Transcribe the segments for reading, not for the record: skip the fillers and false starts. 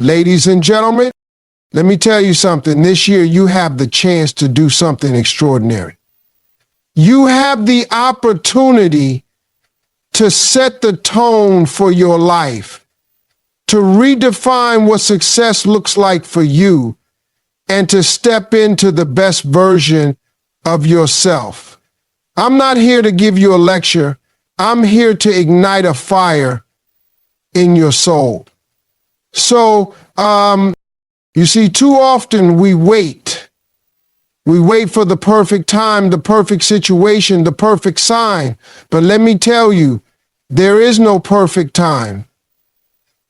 Ladies and gentlemen, let me tell you something. This year, you have the chance to do something extraordinary. You have the opportunity to set the tone for your life, to redefine what success looks like for you, and to step into the best version of yourself. I'm not here to give you a lecture. I'm here to ignite a fire in your soul. So, you see, too often we wait. We wait for the perfect time, the perfect situation, the perfect sign. But let me tell you, there is no perfect time.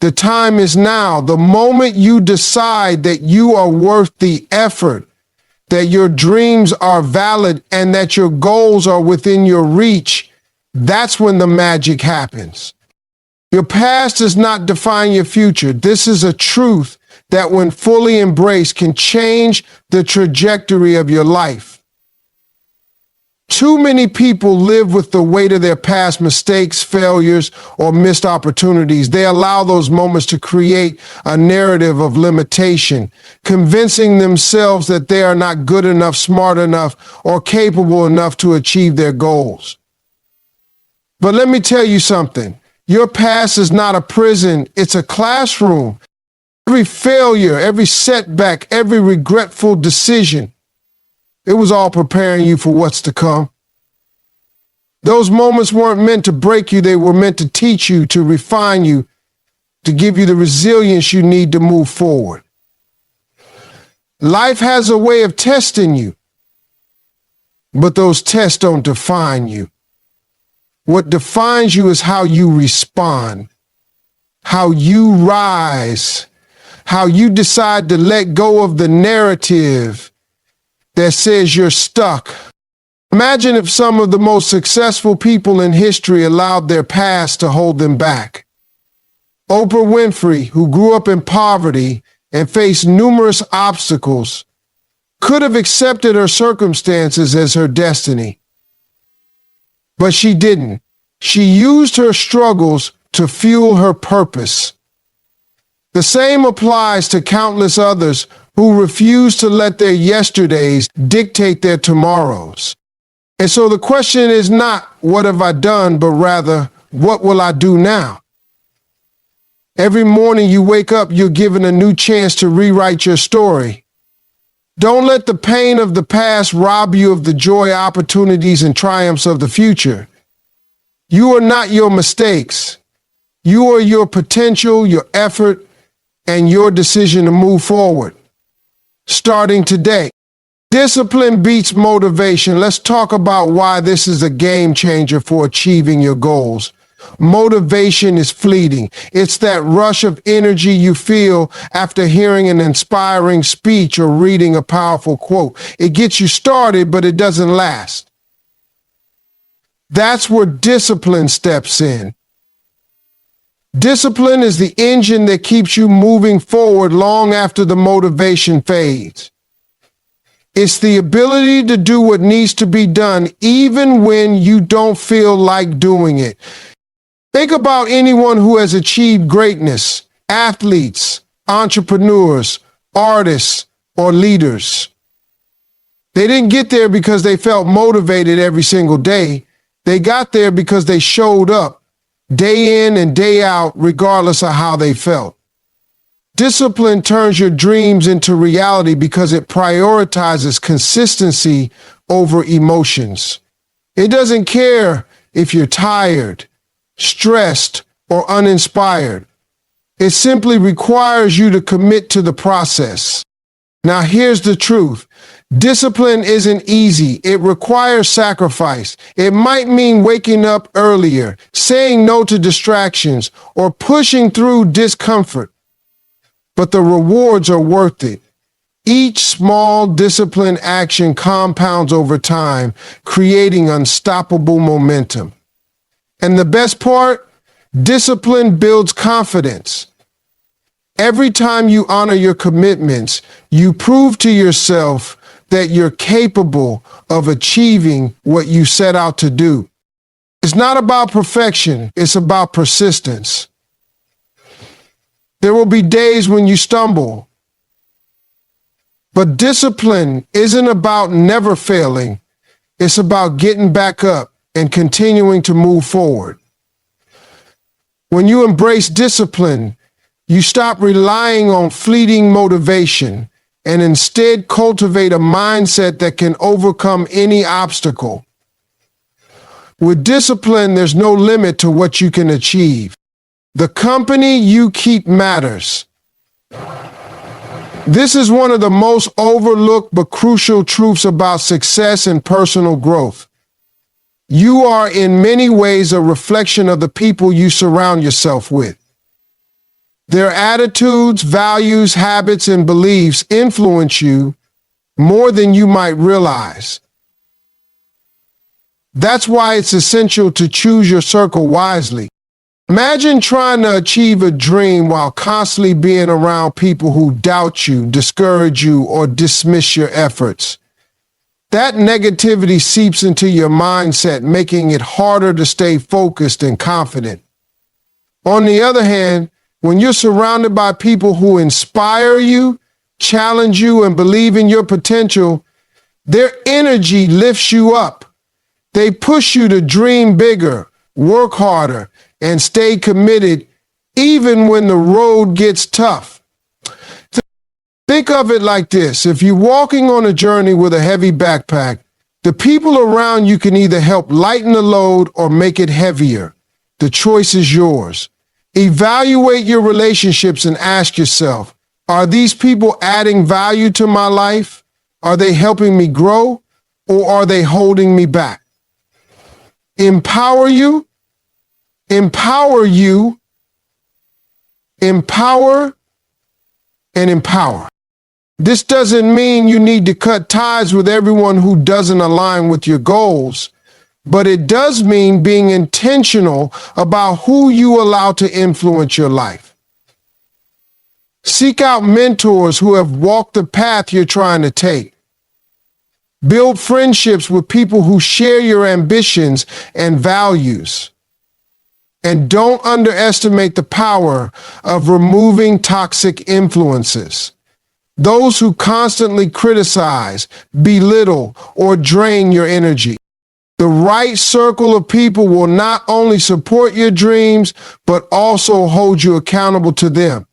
The time is now. The moment you decide that you are worth the effort, that your dreams are valid, and that your goals are within your reach, that's when the magic happens. Your past does not define your future. This is a truth that, when fully embraced, can change the trajectory of your life. Too many people live with the weight of their past mistakes, failures, or missed opportunities. They allow those moments to create a narrative of limitation, convincing themselves that they are not good enough, smart enough, or capable enough to achieve their goals. But let me tell you something. Your past is not a prison, it's a classroom. Every failure, every setback, every regretful decision, it was all preparing you for what's to come. Those moments weren't meant to break you, they were meant to teach you, to refine you, to give you the resilience you need to move forward. Life has a way of testing you, but those tests don't define you. What defines you is how you respond, how you rise, how you decide to let go of the narrative that says you're stuck. Imagine if some of the most successful people in history allowed their past to hold them back. Oprah Winfrey, who grew up in poverty and faced numerous obstacles, could have accepted her circumstances as her destiny. But she didn't. She used her struggles to fuel her purpose. The same applies to countless others who refuse to let their yesterdays dictate their tomorrows. And so the question is not, what have I done, but rather, what will I do now? Every morning you wake up, you're given a new chance to rewrite your story. Don't let the pain of the past rob you of the joy, opportunities, and triumphs of the future. You are not your mistakes. You are your potential, your effort, and your decision to move forward. Starting today. Discipline beats motivation. Let's talk about why this is a game changer for achieving your goals. Motivation is fleeting. It's that rush of energy you feel after hearing an inspiring speech or reading a powerful quote. It gets you started, but it doesn't last. That's where discipline steps in. Discipline is the engine that keeps you moving forward long after the motivation fades. It's the ability to do what needs to be done even when you don't feel like doing it. Think about anyone who has achieved greatness, athletes, entrepreneurs, artists, or leaders. They didn't get there because they felt motivated every single day. They got there because they showed up day in and day out, regardless of how they felt. Discipline turns your dreams into reality because it prioritizes consistency over emotions. It doesn't care if you're tired, stressed, or uninspired. It simply requires you to commit to the process. Now, here's the truth. Discipline isn't easy. It requires sacrifice. It might mean waking up earlier, saying no to distractions, or pushing through discomfort. But the rewards are worth it. Each small disciplined action compounds over time, creating unstoppable momentum. And the best part, discipline builds confidence. Every time you honor your commitments, you prove to yourself that you're capable of achieving what you set out to do. It's not about perfection, it's about persistence. There will be days when you stumble. But discipline isn't about never failing. It's about getting back up and continuing to move forward. When you embrace discipline, you stop relying on fleeting motivation and instead cultivate a mindset that can overcome any obstacle. With discipline, there's no limit to what you can achieve. The company you keep matters. This is one of the most overlooked but crucial truths about success and personal growth. You are in many ways a reflection of the people you surround yourself with. Their attitudes, values, habits, and beliefs influence you more than you might realize. That's why it's essential to choose your circle wisely. Imagine trying to achieve a dream while constantly being around people who doubt you, discourage you, or dismiss your efforts. That negativity seeps into your mindset, making it harder to stay focused and confident. On the other hand, when you're surrounded by people who inspire you, challenge you, and believe in your potential, their energy lifts you up. They push you to dream bigger, work harder, and stay committed even when the road gets tough. Think of it like this. If you're walking on a journey with a heavy backpack, the people around you can either help lighten the load or make it heavier. The choice is yours. Evaluate your relationships and ask yourself, are these people adding value to my life? Are they helping me grow, or are they holding me back? Empower you, and empower. This doesn't mean you need to cut ties with everyone who doesn't align with your goals, but it does mean being intentional about who you allow to influence your life. Seek out mentors who have walked the path you're trying to take. Build friendships with people who share your ambitions and values. And don't underestimate the power of removing toxic influences. Those who constantly criticize, belittle, or drain your energy. The right circle of people will not only support your dreams, but also hold you accountable to them.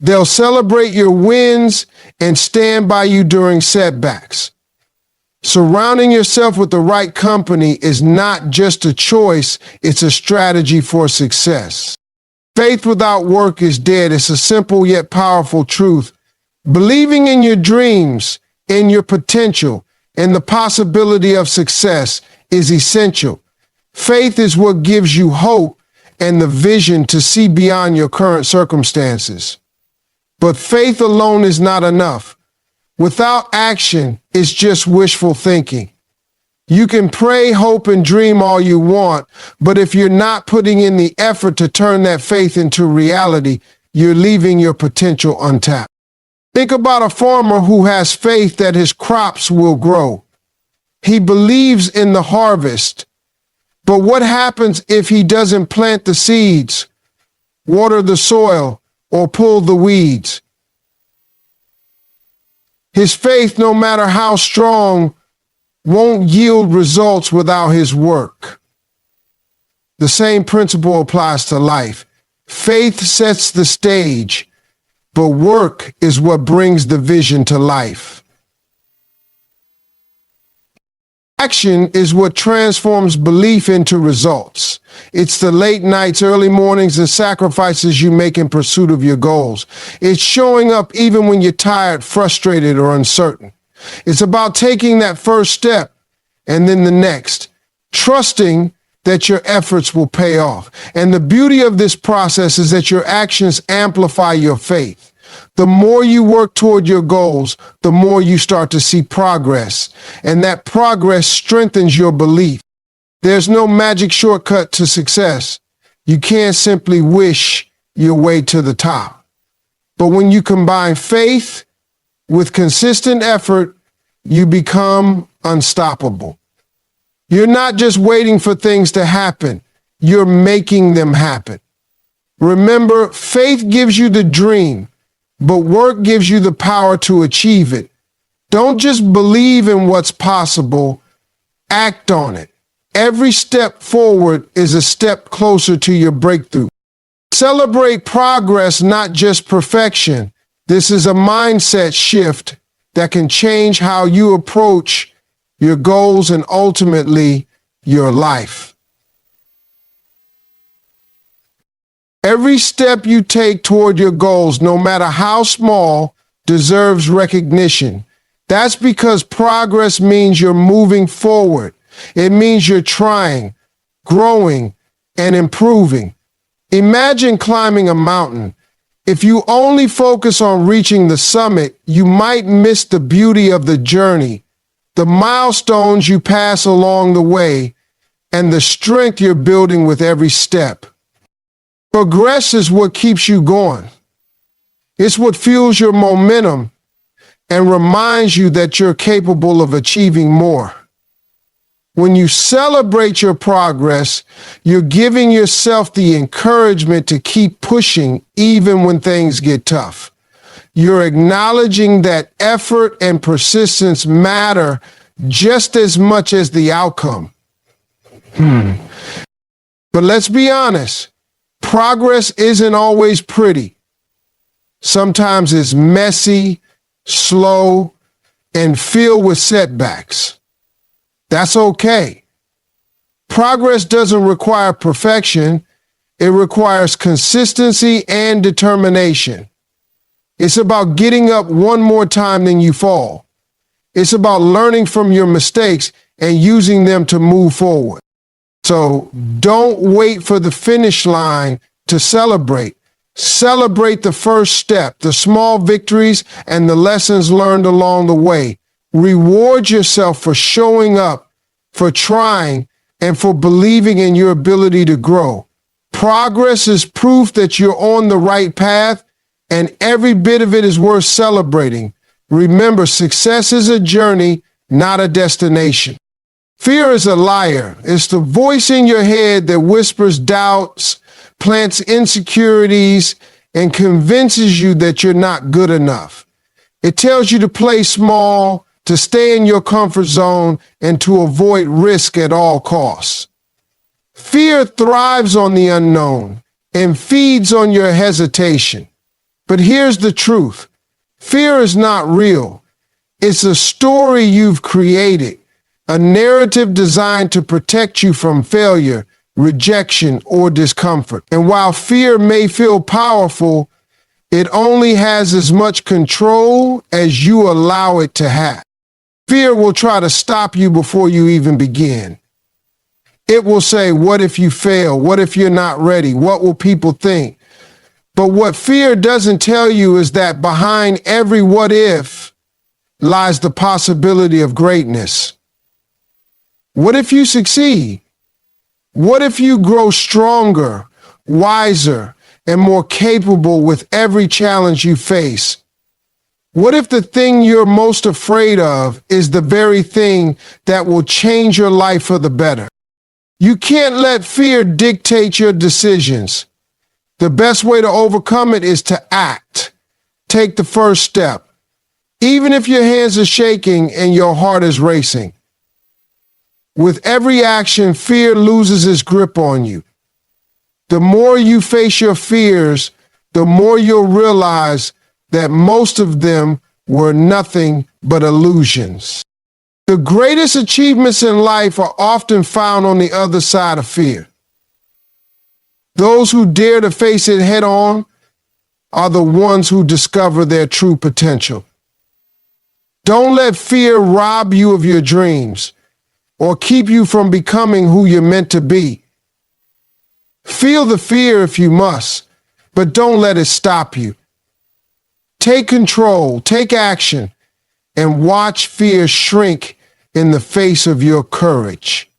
They'll celebrate your wins and stand by you during setbacks. Surrounding yourself with the right company is not just a choice, it's a strategy for success. Faith without work is dead. It's a simple yet powerful truth. Believing in your dreams, in your potential, and the possibility of success is essential. Faith is what gives you hope and the vision to see beyond your current circumstances. But faith alone is not enough. Without action, it's just wishful thinking. You can pray, hope, and dream all you want, but if you're not putting in the effort to turn that faith into reality, you're leaving your potential untapped. Think about a farmer who has faith that his crops will grow. He believes in the harvest, but what happens if he doesn't plant the seeds, water the soil, or pull the weeds? His faith, no matter how strong, won't yield results without his work. The same principle applies to life. Faith sets the stage, but work is what brings the vision to life. Action is what transforms belief into results. It's the late nights, early mornings, and sacrifices you make in pursuit of your goals. It's showing up even when you're tired, frustrated, or uncertain. It's about taking that first step and then the next, trusting that your efforts will pay off. And the beauty of this process is that your actions amplify your faith. The more you work toward your goals, the more you start to see progress, and that progress strengthens your belief. There's no magic shortcut to success. You can't simply wish your way to the top. But when you combine faith with consistent effort, you become unstoppable. You're not just waiting for things to happen, you're making them happen. Remember, faith gives you the dream, but work gives you the power to achieve it. Don't just believe in what's possible, act on it. Every step forward is a step closer to your breakthrough. Celebrate progress, not just perfection. This is a mindset shift that can change how you approach your goals and ultimately your life. Every step you take toward your goals, no matter how small, deserves recognition. That's because progress means you're moving forward. It means you're trying, growing, and improving. Imagine climbing a mountain. If you only focus on reaching the summit, you might miss the beauty of the journey, the milestones you pass along the way, and the strength you're building with every step. Progress is what keeps you going. It's what fuels your momentum and reminds you that you're capable of achieving more. When you celebrate your progress, you're giving yourself the encouragement to keep pushing even when things get tough. You're acknowledging that effort and persistence matter just as much as the outcome. But let's be honest, progress isn't always pretty. Sometimes it's messy, slow, and filled with setbacks. That's okay. Progress doesn't require perfection. It requires consistency and determination. It's about getting up one more time than you fall. It's about learning from your mistakes and using them to move forward. So don't wait for the finish line to celebrate. Celebrate the first step, the small victories, and the lessons learned along the way. Reward yourself for showing up, for trying, and for believing in your ability to grow. Progress is proof that you're on the right path, and every bit of it is worth celebrating. Remember, success is a journey, not a destination. Fear is a liar. It's the voice in your head that whispers doubts, plants insecurities, and convinces you that you're not good enough. It tells you to play small, to stay in your comfort zone, and to avoid risk at all costs. Fear thrives on the unknown and feeds on your hesitation. But here's the truth. Fear is not real. It's a story you've created, a narrative designed to protect you from failure, rejection, or discomfort. And while fear may feel powerful, it only has as much control as you allow it to have. Fear will try to stop you before you even begin. It will say, what if you fail? What if you're not ready? What will people think? But what fear doesn't tell you is that behind every what if lies the possibility of greatness. What if you succeed? What if you grow stronger, wiser, and more capable with every challenge you face? What if the thing you're most afraid of is the very thing that will change your life for the better? You can't let fear dictate your decisions. The best way to overcome it is to act. Take the first step, even if your hands are shaking and your heart is racing. With every action, fear loses its grip on you. The more you face your fears, the more you'll realize that most of them were nothing but illusions. The greatest achievements in life are often found on the other side of fear. Those who dare to face it head on are the ones who discover their true potential. Don't let fear rob you of your dreams or keep you from becoming who you're meant to be. Feel the fear if you must, but don't let it stop you. Take control, take action, and watch fear shrink in the face of your courage.